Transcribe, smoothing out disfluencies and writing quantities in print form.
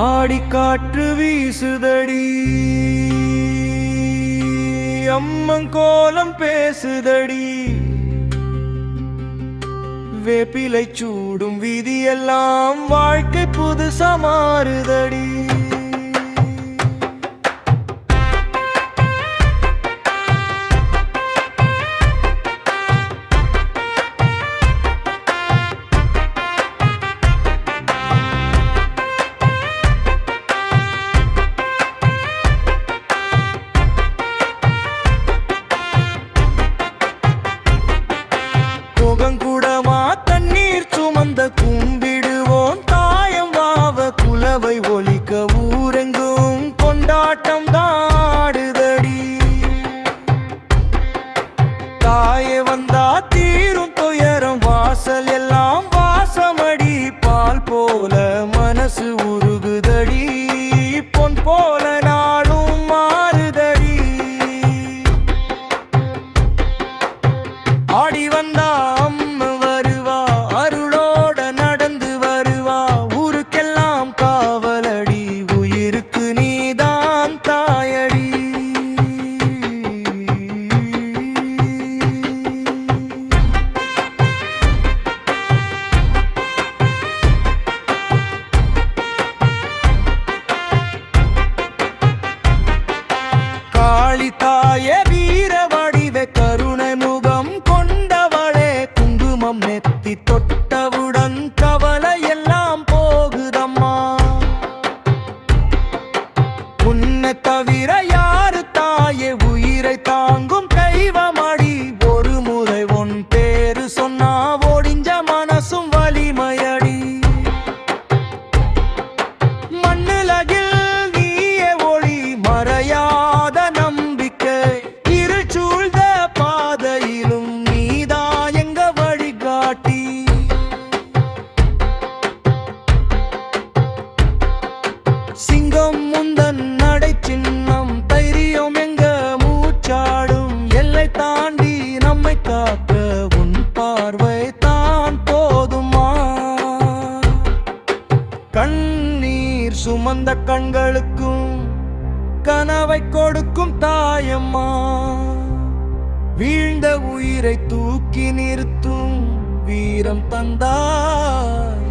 ஆடிக்காற்று வீசுதடி, அம்மன் கோலம் பேசுதடி, வேப்பிலை சூடும் வீதியெல்லாம் வாழ்க்கை புதுசா மாறுதடி. முகங்குடமா தண்ணீர் சுமந்த கும்பிடுவோம் தாயம் வாவ குலவை ஒலிக்க ஊரெங்கும் கொண்டாட்டம் தாடுதடி. தாயே வந்தா தீரும் துயரம் வாசல் எல்லாம் வாசமடி, பால் போல மனசு உருகுதடி, பொன் போல நாளும் மாறுதடி. ஆடி வந்தா அம்மா வருவா, அருளோட நடந்து வருவா, ஊருக்கெல்லாம் காவலடி, உயிருக்கு நீதான் தாயடி. காளி தாயே வீர வடிவே கருணை முகம் கொண்டவளே, குங்குமம் நெத்தி தொட்டவுடன் கவலை எல்லாம் போகுதம்மா. உன்னை தவிர யாரு தாயே உயிரை தாங்கும் தெய்வமடி, ஒரு முறை உன் பேரு சொன்னா ஒடிஞ்ச மனசும் வலிமையடி. மண்ணுலகில் நீயே ஒளி, மறையாத நம்பிக்கை, இருள் சூழ்ந்த பாதையிலும் நீதான் எங்க வழிகாட்டி. சிங்கம் முந்தன் நடை சின்னம், தைரியம் எங்க மூச்சாடும், எல்லை தாண்டி நம்மை காக்க உன் பார்வை தான் போதுமா. கண்ணீர் சுமந்த கண்களுக்கும் கனவை கொடுக்கும் தாயம்மா, வீழ்ந்த உயிரை தூக்கி நிறுத்தும் வீரம் தந்தாய்